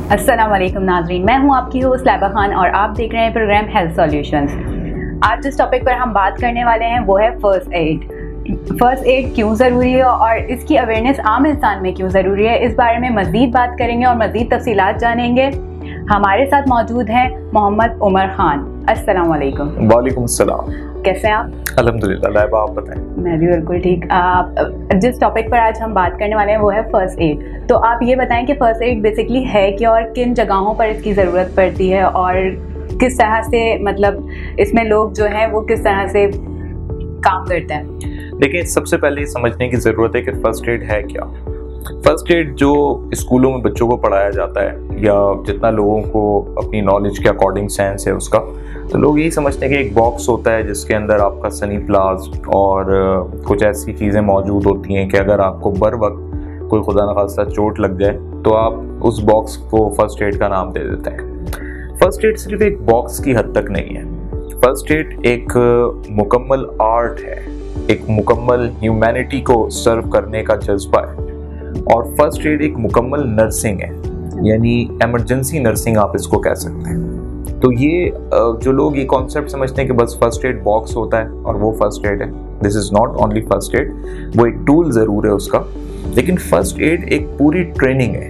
अस्सलाम वालेकुम नाज़रीन, मैं हूं आपकी होस्ट लैबा खान और आप देख रहे हैं प्रोग्राम हेल्थ सॉल्यूशंस। आज जिस टॉपिक पर हम बात करने वाले हैं वो है फ़र्स्ट एड। फ़र्स्ट एड क्यों ज़रूरी है और इसकी अवेयरनेस आम इंसान में क्यों ज़रूरी है, इस बारे में मज़ीद बात करेंगे और मज़ीद तफसीलात जानेंगे। हमारे साथ मौजूद हैं मोहम्मद उमर खान। अस्सलाम वालेकुम। वालेकुम सलाम। कैसे हैं आप? अल्हम्दुलिल्लाह। लाइबा, आप बताएं। मैं भी बिल्कुल ठीक। जिस टॉपिक पर आज हम बात करने वाले हैं वो है फ़र्स्ट एड। तो आप ये बताएं कि फ़र्स्ट एड बेसिकली है क्या और किन जगहों पर इसकी ज़रूरत पड़ती है और किस तरह से, मतलब इसमें लोग जो हैं वो किस तरह से काम करते हैं। देखिए, सबसे पहले ये समझने की ज़रूरत है कि फ़र्स्ट एड है क्या। फ़र्स्ट एड जो स्कूलों में बच्चों को पढ़ाया जाता है या जितना लोगों को अपनी नॉलेज के अकॉर्डिंग सेंस है उसका, तो लोग यही समझते हैं कि एक बॉक्स होता है जिसके अंदर आपका सनी प्लास्ट और कुछ ऐसी चीज़ें मौजूद होती हैं कि अगर आपको बर वक्त कोई खुदा न खास्ता चोट लग जाए तो आप उस बॉक्स को फ़र्स्ट एड का नाम दे देते हैं। फ़र्स्ट एड सिर्फ एक बॉक्स की हद तक नहीं है। फ़र्स्ट एड एक मुकम्मल आर्ट है, एक मुकम्मल ह्यूमैनिटी को सर्व करने का जज्बा है और फर्स्ट एड एक मुकम्मल नर्सिंग है, यानी इमरजेंसी नर्सिंग आप इसको कह सकते हैं। तो ये जो लोग ये कॉन्सेप्ट समझते हैं कि बस फर्स्ट एड बॉक्स होता है और वो फर्स्ट एड है, this is not only first aid. वो एक टूल ज़रूर है उसका, लेकिन फर्स्ट एड एक पूरी ट्रेनिंग है।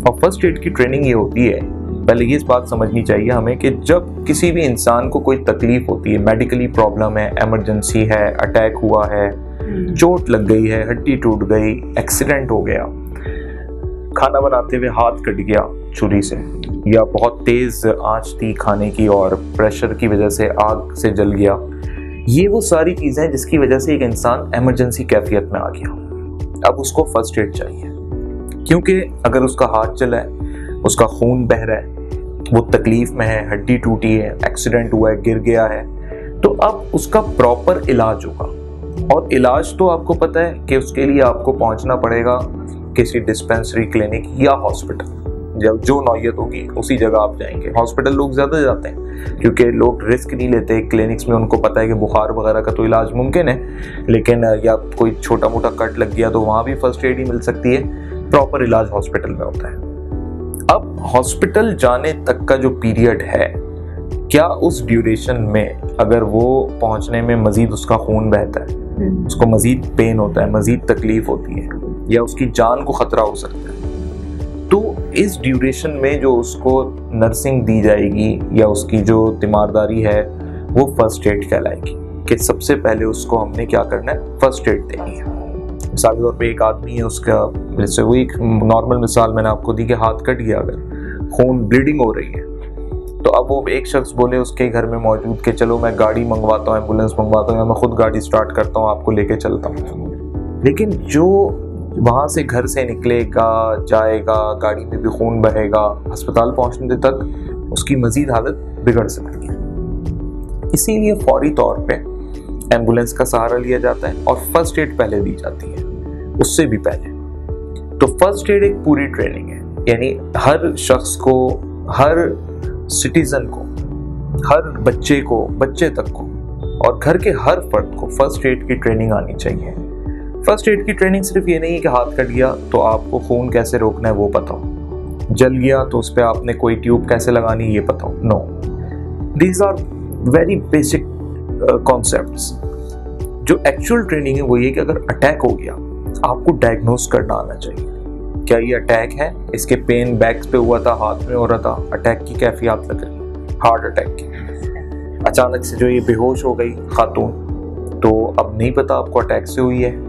और फर्स्ट एड की ट्रेनिंग ये होती है, पहले ये इस बात समझनी चाहिए हमें कि जब किसी भी इंसान को कोई तकलीफ होती है, मेडिकली प्रॉब्लम है, इमरजेंसी है, अटैक हुआ है, चोट लग गई है, हड्डी टूट गई, एक्सीडेंट हो गया, खाना बनाते हुए हाथ कट गया छुरी से, या बहुत तेज आंच थी खाने की और प्रेशर की वजह से आग से जल गया, ये वो सारी चीज़ें जिसकी वजह से एक इंसान इमरजेंसी कैफियत में आ गया। अब उसको फर्स्ट एड चाहिए, क्योंकि अगर उसका हाथ चला है, उसका खून बह रहा है, वो तकलीफ में है, हड्डी टूटी है, एक्सीडेंट हुआ है, गिर गया है, तो अब उसका प्रॉपर इलाज होगा। और इलाज तो आपको पता है कि उसके लिए आपको पहुंचना पड़ेगा किसी डिस्पेंसरी, क्लिनिक या हॉस्पिटल। जब जो नौयत होगी उसी जगह आप जाएंगे। हॉस्पिटल लोग ज़्यादा जाते हैं क्योंकि लोग रिस्क नहीं लेते। क्लिनिक्स में उनको पता है कि बुखार वगैरह का तो इलाज मुमकिन है, लेकिन या कोई छोटा मोटा कट लग गया तो वहाँ भी फर्स्ट एड ही मिल सकती है। प्रॉपर इलाज हॉस्पिटल में होता है। अब हॉस्पिटल जाने तक का जो पीरियड है, क्या उस ड्यूरेशन में अगर वो पहुंचने में मजीद उसका खून बहता है, उसको मजीद पेन होता है, मजीद तकलीफ होती है, या उसकी जान को खतरा हो सकता है, तो इस ड्यूरेशन में जो उसको नर्सिंग दी जाएगी या उसकी जो तीमारदारी है वो फर्स्ट एड कहलाएगी। कि सबसे पहले उसको हमने क्या करना है, फर्स्ट एड देनी है। मिसाल के तौर पे एक आदमी है, उसका जैसे वही नॉर्मल मिसाल मैंने आपको दी कि हाथ कट गया, अगर खून ब्लीडिंग हो रही है, तो अब वो एक शख्स बोले उसके घर में मौजूद कि चलो मैं गाड़ी मंगवाता हूँ, एम्बुलेंस मंगवाता हूँ, या मैं खुद गाड़ी स्टार्ट करता हूँ, आपको लेके चलता हूँ। लेकिन जो वहाँ से घर से निकलेगा, जाएगा, गाड़ी में भी खून बहेगा, अस्पताल पहुँचने तक उसकी मजीद हालत बिगड़ सकती है। इसीलिए फौरी तौर पे एम्बुलेंस का सहारा लिया जाता है और फर्स्ट एड पहले दी जाती है, उससे भी पहले। तो फर्स्ट एड एक पूरी ट्रेनिंग है, यानी हर शख्स को, हर सिटीजन को, हर बच्चे को, बच्चे तक को और घर के हर फर्द को फर्स्ट एड की ट्रेनिंग आनी चाहिए। फर्स्ट एड की ट्रेनिंग सिर्फ ये नहीं है कि हाथ कट गया तो आपको खून कैसे रोकना है वो पता हो, जल गया तो उस पर आपने कोई ट्यूब कैसे लगानी है ये पता हो। No, these are very basic concepts. जो एक्चुअल ट्रेनिंग है वो ये कि अगर अटैक हो गया आपको डायग्नोस करना आना चाहिए। क्या ये अटैक है, इसके पेन बैक पे हुआ था, हाथ में हो रहा था, अटैक की कैफियत लग रही है, हार्ट अटैक की। अचानक से जो ये बेहोश हो गई खातून, तो अब नहीं पता आपको अटैक से हुई है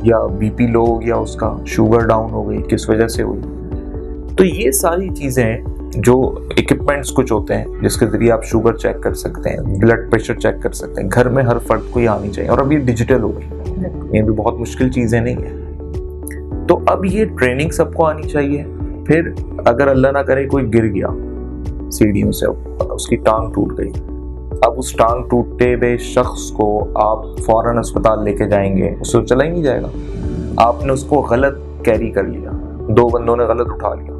या बीपी लो हो गया, उसका शुगर डाउन हो गई, किस वजह से हुई। तो ये सारी चीज़ें, जो इक्विपमेंट्स कुछ होते हैं जिसके ज़रिए आप शुगर चेक कर सकते हैं, ब्लड प्रेशर चेक कर सकते हैं, घर में हर फर्द को ये आनी चाहिए। और अब ये डिजिटल हो गई, ये भी बहुत मुश्किल चीज़ें नहीं है। तो अब ये ट्रेनिंग सबको आनी चाहिए। फिर अगर अल्लाह ना करे कोई गिर गया सीढ़ियों से, उसकी टांग टूट गई, अब उस टांग टूटते हुए शख्स को आप फौरन अस्पताल लेके जाएंगे, उससे चला ही नहीं जाएगा। आपने उसको गलत कैरी कर लिया, दो बंदों ने गलत उठा लिया,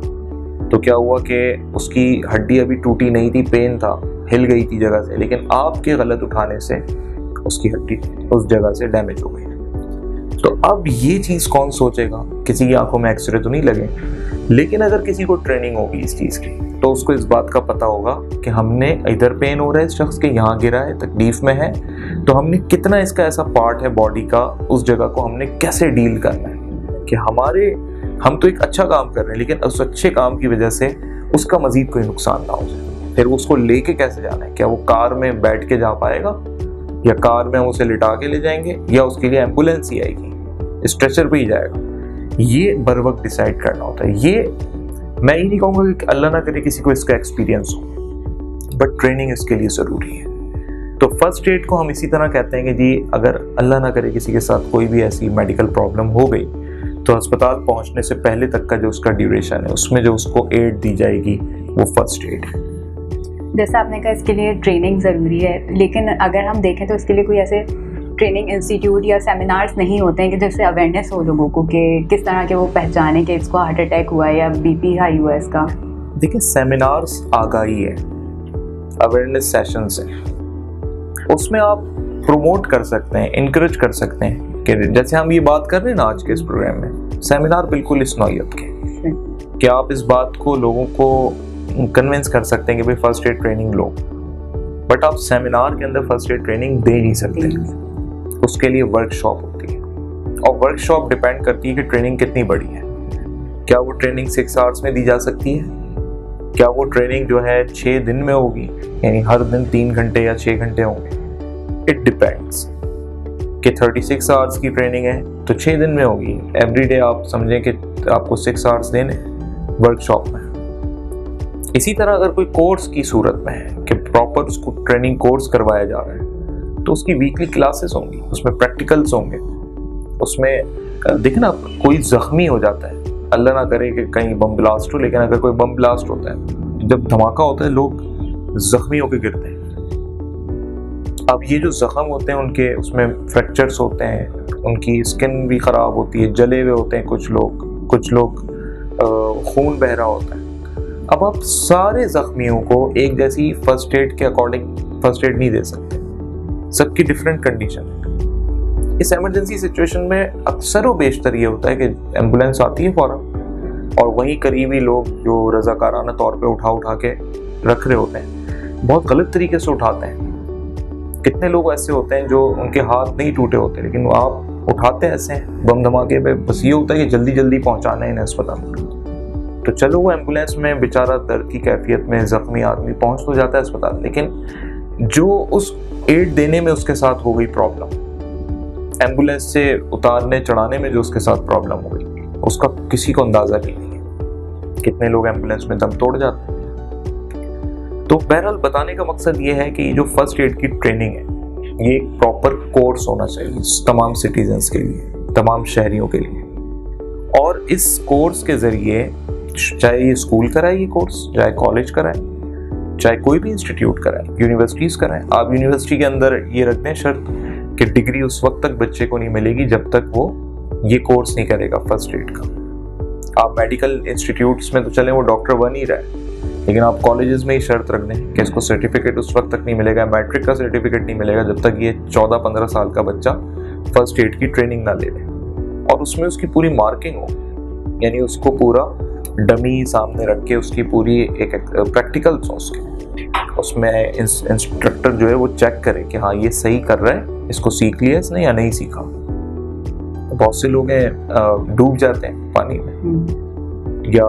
तो क्या हुआ कि उसकी हड्डी अभी टूटी नहीं थी, पेन था, हिल गई थी जगह से, लेकिन आपके गलत उठाने से उसकी हड्डी उस जगह से डैमेज हो गई। तो अब ये चीज़ कौन सोचेगा, किसी की आंखों में एक्सरे तो नहीं लगे, लेकिन अगर किसी को ट्रेनिंग होगी इस चीज़ की तो उसको इस बात का पता होगा कि हमने इधर पेन हो रहा है इस शख्स के, यहाँ गिरा है, तकलीफ में है, तो हमने कितना इसका ऐसा पार्ट है बॉडी का, उस जगह को हमने कैसे डील करना है कि हम तो एक अच्छा काम कर रहे हैं लेकिन उस अच्छे काम की वजह से उसका मजीद कोई नुकसान ना हो जाए। फिर उसको लेके कैसे जाना है, क्या वो कार में बैठ के जा पाएगा या कार में हम उसे लिटा के ले जाएंगे या उसके लिए एम्बुलेंस ही आएगी, स्ट्रेचर पे ही जाएगा, ये बर वक्त डिसाइड करना होता है। ये मैं ये नहीं कहूँगा कि अल्लाह ना करे किसी को इसका एक्सपीरियंस हो, बट ट्रेनिंग इसके लिए ज़रूरी है। तो फर्स्ट एड को हम इसी तरह कहते हैं कि जी अगर अल्लाह ना करे किसी के साथ कोई भी ऐसी मेडिकल प्रॉब्लम हो गई तो अस्पताल पहुंचने से पहले तक का जो उसका ड्यूरेशन है उसमें जो उसको एड दी जाएगी वो फर्स्ट एड है। जैसे आपने कहा इसके लिए ट्रेनिंग ज़रूरी है, लेकिन अगर हम देखें तो इसके लिए कोई ऐसे ट्रेनिंग इंस्टीट्यूट या सेमिनार्स नहीं होते हैं कि जिससे अवेयरनेस हो लोगों को कि किस तरह के वो पहचाने कि इसको हार्ट अटैक हुआ है या बीपी हाई हुआ है इसका। देखिए सेमिनार्स आगाही है, अवेयरनेस सेशंस हैं, उसमें आप प्रमोट कर सकते हैं, इनकरेज कर सकते हैं कि जैसे हम ये बात कर रहे हैं ना आज के इस प्रोग्राम में, सेमिनार बिल्कुल इस नौयत के कि आप इस बात को लोगों को कन्विंस कर सकते हैं कि भाई first aid training low, but आप सेमिनार के अंदर फर्स्ट एड ट्रेनिंग दे नहीं सकते, उसके लिए वर्कशॉप होती है और वर्कशॉप डिपेंड करती है कि ट्रेनिंग कितनी बड़ी है। क्या वो ट्रेनिंग 6 आवर्स में दी जा सकती है, क्या वो ट्रेनिंग जो है 6 दिन में होगी, यानी हर दिन 3 घंटे या 6 घंटे होंगे, इट डिपेंड्स कि 36 आवर्स की ट्रेनिंग है तो 6 दिन में होगी, एवरीडे आप समझें कि आपको 6 आवर्स देने वर्कशॉप में। इसी तरह अगर कोई कोर्स की सूरत में है कि प्रॉपर उसको ट्रेनिंग कोर्स करवाया जा रहा है तो उसकी वीकली क्लासेस होंगी, उसमें प्रैक्टिकल्स होंगे, उसमें देखना कोई जख्मी हो जाता है, अल्लाह ना करे कि कहीं बम ब्लास्ट हो, लेकिन अगर कोई बम ब्लास्ट होता है, जब धमाका होता है लोग जख्मी होकर गिरते हैं। अब ये जो जख्म होते हैं उनके उसमें फ्रैक्चर्स होते हैं, उनकी स्किन भी ख़राब होती है, जले हुए होते हैं कुछ लोग खून बह रहा होता है। अब आप सारे जख्मियों को एक जैसी फर्स्ट एड के अकॉर्डिंग फर्स्ट एड नहीं दे सकते, सबकी डिफरेंट कंडीशन है। इस इमरजेंसी सिचुएशन में अक्सर व बेशतर ये होता है कि एम्बुलेंस आती है फ़ौरन और वहीं करीबी लोग जो रज़ाकाराना तौर पे उठा के रख रहे होते हैं, बहुत गलत तरीके से उठाते हैं। कितने लोग ऐसे होते हैं जो उनके हाथ नहीं टूटे होते लेकिन आप उठाते ऐसे हैं बम धमाके पे, बस ये होता है कि जल्दी जल्दी पहुंचाना है इन्हें अस्पताल। तो चलो वो एम्बुलेंस में बेचारा दर्द की कैफियत में जख्मी आदमी पहुंच तो जाता है अस्पताल, लेकिन जो उस एड देने में उसके साथ हो गई प्रॉब्लम, एम्बुलेंस से उतारने चढ़ाने में जो उसके साथ प्रॉब्लम हो गई, उसका किसी को अंदाजा भी नहीं है। कितने लोग एम्बुलेंस में दम तोड़ जाते हैं। तो बहरहाल बताने का मकसद ये है कि ये जो फर्स्ट एड की ट्रेनिंग है ये एक प्रॉपर कोर्स होना चाहिए तमाम सिटीजन्स के लिए, तमाम शहरियों के लिए, और इस कोर्स के ज़रिए चाहे ये स्कूल कराए ये कोर्स, चाहे कॉलेज कराए, चाहे कोई भी इंस्टीट्यूट कराए, यूनिवर्सिटीज़ कराएं। आप यूनिवर्सिटी के अंदर ये रख दें शर्त कि डिग्री उस वक्त तक बच्चे को नहीं मिलेगी जब तक वो ये कोर्स नहीं करेगा फर्स्ट एड का। आप मेडिकल इंस्टीट्यूट्स में तो चलें वो डॉक्टर बन ही रहा है, लेकिन आप कॉलेजेस में ही शर्त रख दें कि इसको सर्टिफिकेट उस वक्त तक नहीं मिलेगा, मैट्रिक का सर्टिफिकेट नहीं मिलेगा जब तक ये 14-15 साल का बच्चा फर्स्ट एड की ट्रेनिंग ना ले ले, और उसमें उसकी पूरी मार्किंग हो, यानी उसको पूरा डमी सामने रख के उसकी पूरी एक प्रैक्टिकल्स हो उसमें इंस्ट्रक्टर जो है वो चेक करे कि हाँ ये सही कर रहा है, इसको सीख लिया इसने या नहीं सीखा। बहुत से लोग हैं डूब जाते हैं पानी में या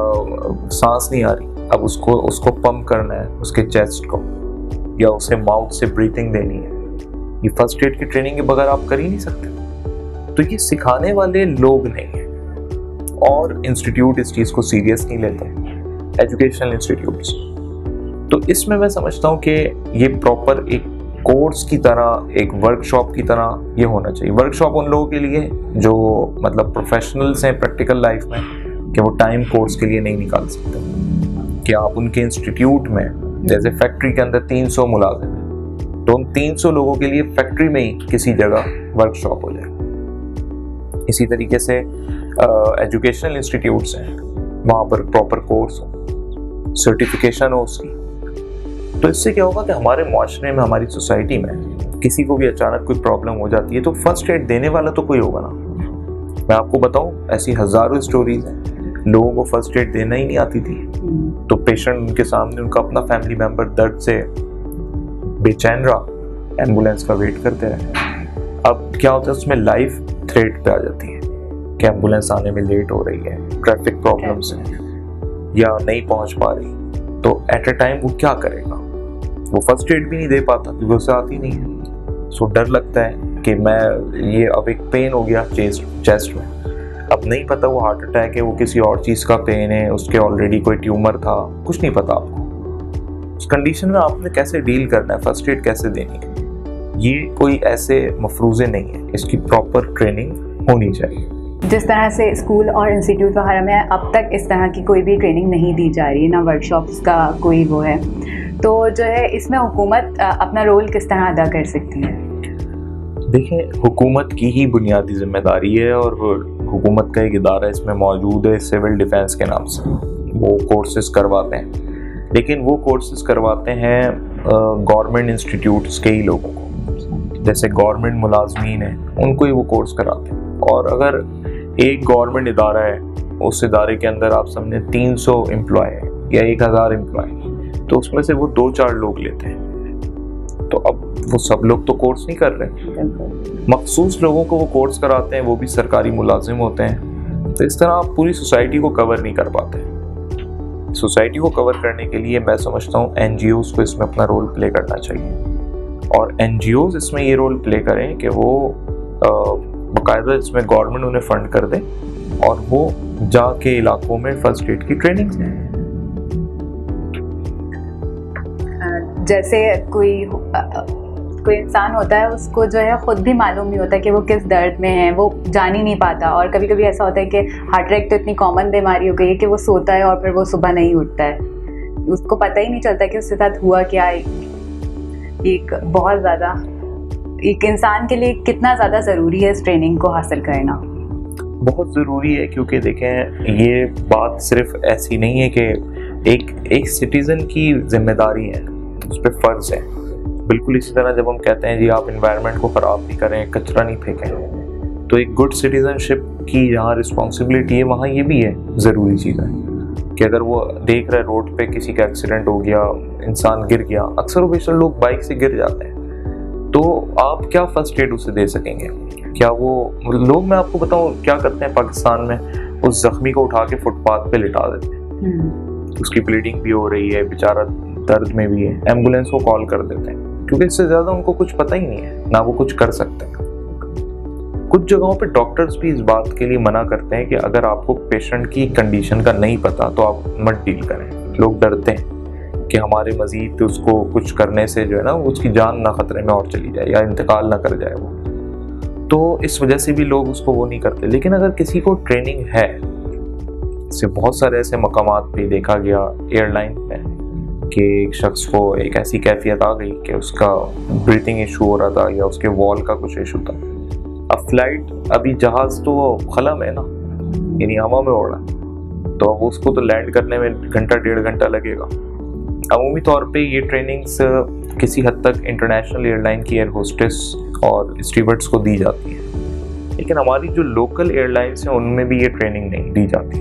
सांस नहीं आ रही, अब उसको पंप करना है उसके चेस्ट को, या उसे माउथ से ब्रीथिंग देनी है। ये फर्स्ट एड की ट्रेनिंग के बगैर आप कर ही नहीं सकते। तो ये सिखाने वाले लोग नहीं हैं और इंस्टीट्यूट इस चीज़ को सीरियस नहीं लेते, एजुकेशनल इंस्टीट्यूट्स। तो इसमें मैं समझता हूँ कि ये प्रॉपर एक कोर्स की तरह, एक वर्कशॉप की तरह ये होना चाहिए। वर्कशॉप उन लोगों के लिए जो मतलब प्रोफेशनल्स हैं प्रैक्टिकल लाइफ में, कि वो टाइम कोर्स के लिए नहीं निकाल सकते, कि आप उनके इंस्टीट्यूट में जैसे फैक्ट्री के अंदर 300 मुलाजिम हैं तो उन 300 लोगों के लिए फैक्ट्री में ही किसी जगह वर्कशॉप हो जाए। इसी तरीके से एजुकेशनल इंस्टीट्यूट्स हैं, वहाँ पर प्रॉपर कोर्स हो, सर्टिफिकेशन हो उसकी। तो इससे क्या होगा कि हमारे मुआशरे में, हमारी सोसाइटी में किसी को भी अचानक कोई प्रॉब्लम हो जाती है तो फर्स्ट एड देने वाला तो कोई होगा ना, मैं आपको बताऊं, ऐसी हजारों स्टोरीज हैं, लोगों को फर्स्ट एड देना ही नहीं आती थी, तो पेशेंट उनके सामने, उनका अपना फैमिली मेंबर दर्द से बेचैन रहा, एम्बुलेंस का वेट करते रहे। अब क्या होता है, उसमें लाइफ थ्रेट पे आ जाती है कि एम्बुलेंस आने में लेट हो रही है, ट्रैफिक प्रॉब्लम्स हैं या नहीं पहुंच पा रही, तो एट ए टाइम वो क्या करेगा? वो फर्स्ट एड भी नहीं दे पाता क्योंकि उसे आती नहीं है। सो डर लगता है कि मैं ये अब एक पेन हो गया चेस्ट में, अब नहीं पता वो हार्ट अटैक है, वो किसी और चीज़ का पेन है, उसके ऑलरेडी कोई ट्यूमर था, कुछ नहीं पता आपको। उस कंडीशन में आपने कैसे डील करना है, फर्स्ट एड कैसे देनी है, ये कोई ऐसे मफरूज़े नहीं है, इसकी प्रॉपर ट्रेनिंग होनी चाहिए। जिस तरह से स्कूल और इंस्टीट्यूट वगैरह में अब तक इस तरह की कोई भी ट्रेनिंग नहीं दी जा रही है, ना वर्कशॉप्स का कोई वो है, तो जो है इसमें हुकूमत अपना रोल किस तरह अदा कर सकती है? देखिए, हुकूमत की ही बुनियादी जिम्मेदारी है और हुकूमत का एक इदारा इसमें मौजूद है, सिविल डिफेंस के नाम से। वो कोर्सेज करवाते हैं, लेकिन वो कोर्सेज करवाते हैं गवर्नमेंट इंस्टीट्यूट्स के ही लोगों को, जैसे गवर्नमेंट मुलाजमीन हैं उनको ही वो कोर्स कराते हैं। और अगर एक गवर्नमेंट इदारा है, उस इदारे के अंदर आप समझे 300 एम्प्लॉय है या 1000 एम्प्लॉय, तो उसमें से वो 2-4 लोग लेते हैं, तो अब वो सब लोग तो कोर्स नहीं कर रहे, मखसूस लोगों को वो कोर्स कराते हैं, वो भी सरकारी मुलाजिम होते हैं। तो इस तरह आप पूरी सोसाइटी को कवर नहीं कर पाते। सोसाइटी को कवर करने के लिए मैं समझता हूँ NGOs को इसमें अपना रोल प्ले करना चाहिए, और NGOs इसमें ये रोल प्ले करें कि वो बाकायदा इसमें गवर्नमेंट उन्हें फंड कर दे और वो जाके इलाकों में फर्स्ट एड की ट्रेनिंग दें। जैसे कोई इंसान होता है, उसको जो है ख़ुद भी मालूम नहीं होता कि वो किस दर्द में है, वो जान ही नहीं पाता। और कभी कभी ऐसा होता है कि हार्ट अटैक तो इतनी कॉमन बीमारी हो गई है कि वो सोता है और फिर वो सुबह नहीं उठता है, उसको पता ही नहीं चलता कि उसके साथ हुआ क्या है। एक बहुत ज़्यादा, एक इंसान के लिए कितना ज़्यादा ज़रूरी है इस ट्रेनिंग को हासिल करना? बहुत ज़रूरी है, क्योंकि देखें, ये बात सिर्फ ऐसी नहीं है कि एक सिटीज़न की जिम्मेदारी है, उस पर फ़र्ज़ है। बिल्कुल इसी तरह जब हम कहते हैं जी आप इन्वायरमेंट को ख़राब नहीं करें, कचरा नहीं फेंकें, तो एक गुड सिटीज़नशिप की जहाँ रिस्पॉन्सिबिलिटी है वहाँ ये भी है, ज़रूरी चीज़ है कि अगर वो देख रहे रोड पे किसी का एक्सीडेंट हो गया, इंसान गिर गया, अक्सर बेशर लोग बाइक से गिर जाते हैं, तो आप क्या फर्स्ट एड उसे दे सकेंगे? क्या वो लोग, मैं आपको बताऊं क्या करते हैं पाकिस्तान में, उस जख्मी को उठा के फुटपाथ पे लिटा देते हैं, उसकी ब्लीडिंग भी हो रही है, बेचारा दर्द में भी है, एम्बुलेंस को कॉल कर देते हैं, क्योंकि इससे ज़्यादा उनको कुछ पता ही नहीं है, ना वो कुछ कर सकते हैं। कुछ जगहों पे डॉक्टर्स भी इस बात के लिए मना करते हैं कि अगर आपको पेशेंट की कंडीशन का नहीं पता तो आप मत डील करें। लोग डरते हैं कि हमारे मजीद उसको कुछ करने से जो है ना, उसकी जान ना खतरे में और चली जाए या इंतकाल ना कर जाए वो, तो इस वजह से भी लोग उसको वो नहीं करते। लेकिन अगर किसी को ट्रेनिंग है, से बहुत सारे ऐसे मकामात पे देखा गया एयरलाइन में कि एक शख्स को एक ऐसी कैफियत आ गई कि उसका ब्रीथिंग इशू हो रहा था या उसके वॉल का कुछ इशू था। अब फ्लाइट, अभी जहाज़ तो खला में ना, यानी हवा में उड़ रहा, तो अब उसको तो लैंड करने में घंटा 1.5 घंटा लगेगा। अमूमी तौर पे ये ट्रेनिंग्स किसी हद तक इंटरनेशनल एयरलाइन की एयर होस्टेस और स्टीवर्ड्स को दी जाती है, लेकिन हमारी जो लोकल एयरलाइंस हैं उनमें भी ये ट्रेनिंग नहीं दी जाती।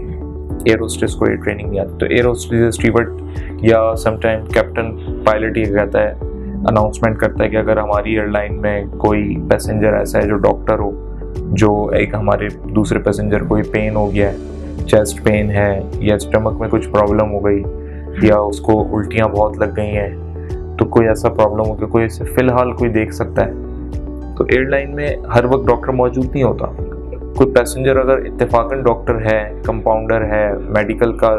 एयर होस्टेस को ये ट्रेनिंग नहीं आती, तो एयर होस्टेस स्टीवर्ड या समटाइम कैप्टन पायलट ये कहता है, अनाउंसमेंट करता है कि अगर हमारी एयरलाइन में कोई पैसेंजर ऐसा है जो डॉक्टर हो, जो एक हमारे दूसरे पैसेंजर को पेन हो गया है, चेस्ट पेन है या स्टमक में कुछ प्रॉब्लम हो गई या उसको उल्टियाँ बहुत लग गई हैं, तो कोई ऐसा प्रॉब्लम हो गया, कोई ऐसे फ़िलहाल कोई देख सकता है, तो एयरलाइन में हर वक्त डॉक्टर मौजूद नहीं होता। कोई पैसेंजर अगर इत्तेफाकन डॉक्टर है, कंपाउंडर है, मेडिकल का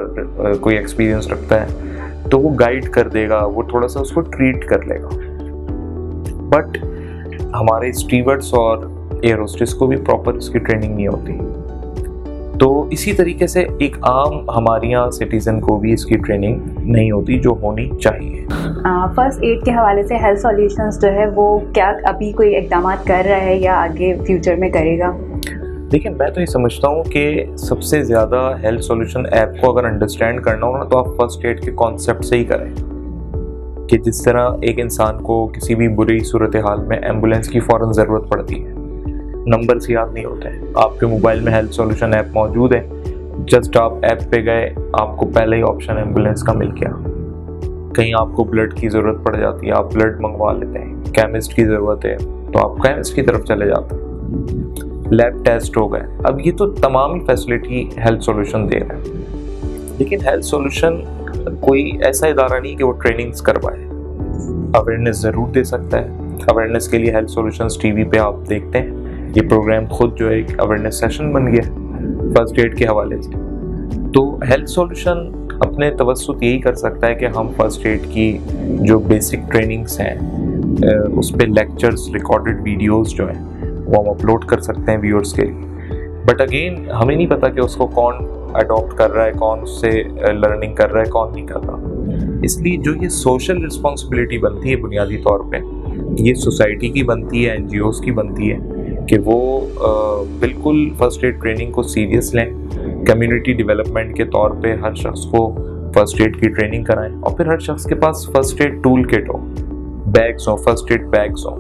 कोई एक्सपीरियंस रखता है, तो वो गाइड कर देगा, वो थोड़ा सा उसको ट्रीट कर लेगा। बट हमारे स्टीवर्ड्स और एयर होस्टेस को भी प्रॉपर इसकी ट्रेनिंग नहीं होती। तो इसी तरीके से एक आम हमारे यहाँ सिटीज़न को भी इसकी ट्रेनिंग नहीं होती जो होनी चाहिए। फर्स्ट एड के हवाले से हेल्थ सॉल्यूशंस जो है वो क्या अभी कोई इक़दाम कर रहा है या आगे फ्यूचर में करेगा? देखिए, मैं तो ये समझता हूँ कि सबसे ज़्यादा हेल्थ सॉल्यूशन ऐप को अगर अंडरस्टैंड करना हो ना, तो आप फर्स्ट एड के कॉन्सेप्ट से ही करें कि जिस तरह एक इंसान को किसी भी बुरी सूरत हाल में एम्बुलेंस की फ़ौरन ज़रूरत पड़ती है, नंबर्स याद नहीं होते हैं। आपके मोबाइल में हेल्थ सॉल्यूशन ऐप मौजूद है, जस्ट आप ऐप पे गए, आपको पहले ही ऑप्शन एम्बुलेंस का मिल गया। कहीं आपको ब्लड की ज़रूरत पड़ जाती है, आप ब्लड मंगवा लेते हैं। केमिस्ट की ज़रूरत है तो आप केमिस्ट की तरफ चले जाते हैं। लैब टेस्ट हो गए। अब ये तो तमाम ही फैसिलिटी हेल्थ सॉल्यूशन दे रहा है, लेकिन हेल्थ सॉल्यूशन कोई ऐसा इदारा नहीं कि वो ट्रेनिंग्स करवाए। अवेयरनेस ज़रूर दे सकता है। अवेयरनेस के लिए हेल्थ सॉल्यूशंस टीवी पे आप देखते हैं। ये प्रोग्राम खुद जो है एक अवेयरनेस सेशन बन गया फर्स्ट एड के हवाले से। तो हेल्थ सॉल्यूशन अपने तवज्जुह यही कर सकता है कि हम फर्स्ट एड की जो बेसिक ट्रेनिंग्स हैं उस पे लेक्चर्स, रिकॉर्डेड वीडियोस जो हैं वो हम अपलोड कर सकते हैं व्यूअर्स के लिए। बट अगेन हमें नहीं पता कि उसको कौन अडॉप्ट कर रहा है, कौन उससे लर्निंग कर रहा है, कौन नहीं कर रहा। इसलिए जो ये सोशल रिस्पॉन्सिबिलिटी बनती है बुनियादी तौर पे, ये सोसाइटी की बनती है, NGOs की बनती है कि वो बिल्कुल फर्स्ट एड ट्रेनिंग को सीरियस लें। कम्युनिटी डेवलपमेंट के तौर पे हर शख्स को फर्स्ट एड की ट्रेनिंग कराएं और फिर हर शख्स के पास फर्स्ट एड टूल किट हो, बैग्स हो, फर्स्ट एड बैग्स हो।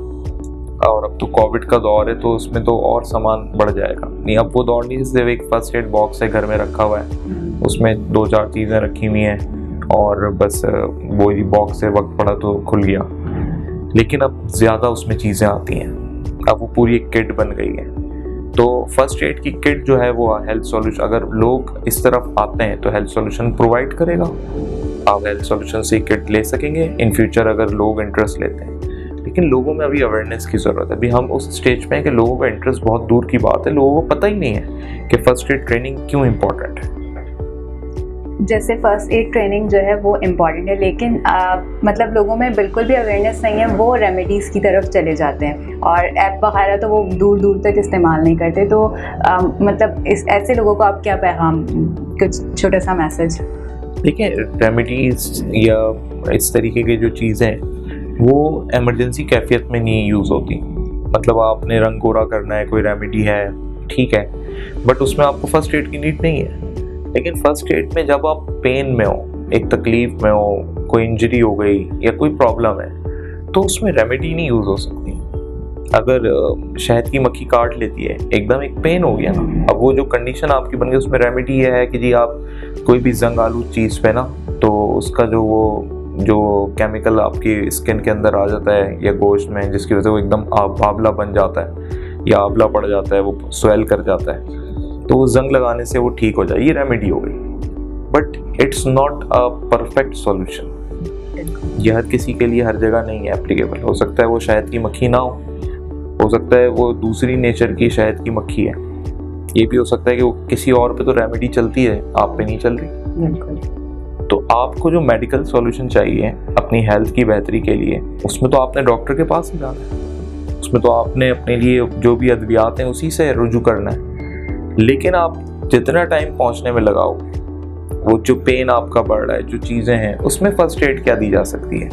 और अब तो कोविड का दौर है तो उसमें तो और सामान बढ़ जाएगा। नहीं, अब वो दौर नहीं सिर्फ एक फर्स्ट एड बॉक्स है घर में रखा हुआ है, उसमें 2-4 चीज़ें रखी हुई हैं और बस वो ही बॉक्स से वक्त पड़ा तो खुल गया। लेकिन अब ज़्यादा उसमें चीज़ें आती हैं, अब वो पूरी एक किट बन गई है। तो फर्स्ट एड की किट जो है वो हेल्थ सॉल्यूशन, अगर लोग इस तरफ आते हैं तो हेल्थ सॉल्यूशन प्रोवाइड करेगा। आप हेल्थ सॉल्यूशन से किट ले सकेंगे इन फ्यूचर अगर लोग इंटरेस्ट लेते हैं। लेकिन लोगों में अभी अवेयरनेस की ज़रूरत है। अभी हम उस स्टेज पे हैं कि लोगों का इंटरेस्ट बहुत दूर की बात है, लोगों को पता ही नहीं है कि फर्स्ट एड ट्रेनिंग क्यों इम्पोर्टेंट है। जैसे फर्स्ट एड ट्रेनिंग जो है वो इम्पॉर्टेंट है, लेकिन मतलब लोगों में बिल्कुल भी अवेयरनेस नहीं है, वो रेमेडीज़ की तरफ चले जाते हैं और ऐप वगैरह तो वो दूर दूर तक इस्तेमाल नहीं करते। तो मतलब इस ऐसे लोगों को आप क्या पैगाम, कुछ छोटा सा मैसेज? देखिए, रेमेडीज़ या इस तरीके की जो चीज़ें वो एमरजेंसी कैफियत में नहीं यूज़ होती। मतलब आपने रंग गोरा करना है, कोई रेमेडी है, ठीक है, बट उसमें आपको फर्स्ट एड की नीड नहीं है। लेकिन फर्स्ट एड में जब आप पेन में हो, एक तकलीफ में हो, कोई इंजरी हो गई या कोई प्रॉब्लम है, तो उसमें रेमेडी नहीं यूज़ हो सकती। अगर शहद की मक्खी काट लेती है, एकदम एक पेन हो गया ना, अब वो जो कंडीशन आपकी बन गई उसमें रेमेडी ये है कि जी आप कोई भी जंग आलू चीज़ पे ना, तो उसका जो केमिकल आपकी स्किन के अंदर आ जाता है या गोश्त में, जिसकी वजह से वो एकदम आंवला बन जाता है या आंवला पड़ जाता है, वो स्वेल कर जाता है, तो वो जंग लगाने से वो ठीक हो जाए, ये रेमेडी हो गई। But it's not a perfect solution. यह हर किसी के लिए हर जगह नहीं है एप्लीकेबल। हो सकता है वो शहद की मक्खी ना हो सकता है वो दूसरी नेचर की शहद की मक्खी है। ये भी हो सकता है कि वो किसी और पे तो रेमेडी चलती है, आप पे नहीं चल रही। बिल्कुल। तो आपको जो मेडिकल सॉल्यूशन चाहिए अपनी हेल्थ की बेहतरी के लिए, उसमें तो आपने डॉक्टर के पास ही जाना है, उसमें तो आपने अपने लिए जो भी अद्वियात हैं उसी से रुजू करना है। लेकिन आप जितना टाइम पहुंचने में लगाओ, वो जो पेन आपका बढ़ रहा है, जो चीज़ें हैं, उसमें फर्स्ट एड क्या दी जा सकती है,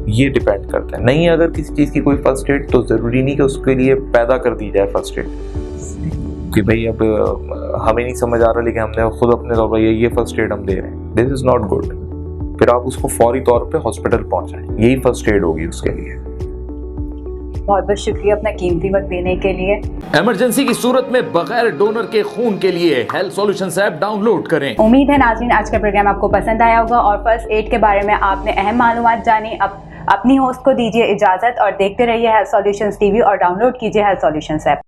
ये डिपेंड करता है। नहीं, अगर किसी चीज़ की कोई फर्स्ट एड, तो ज़रूरी नहीं कि उसके लिए पैदा कर दी जाए फर्स्ट एड कि भाई अब हमें नहीं समझ आ रहा लेकिन हमने खुद अपने तौर पर ये फर्स्ट एड हम दे रहे हैं। This is not good. फिर आप उसको फौरी तौर पे हॉस्पिटल पहुंचाएं, यही फर्स्ट एड होगी उसके लिए। बहुत बहुत शुक्रिया अपना कीमती वक्त देने के लिए। इमरजेंसी की सूरत में बगैर डोनर के खून के लिए हेल्थ सॉल्यूशंस ऐप डाउनलोड करें। उम्मीद है नाज़रीन आज का प्रोग्राम आपको पसंद आया होगा और फर्स्ट एड के बारे में आपने अहम मालूमात जानी। अब अपनी होस्ट को दीजिए इजाज़त और देखते रहिए हेल्थ सॉल्यूशंस टीवी और डाउनलोड कीजिए हेल्थ सॉल्यूशंस ऐप।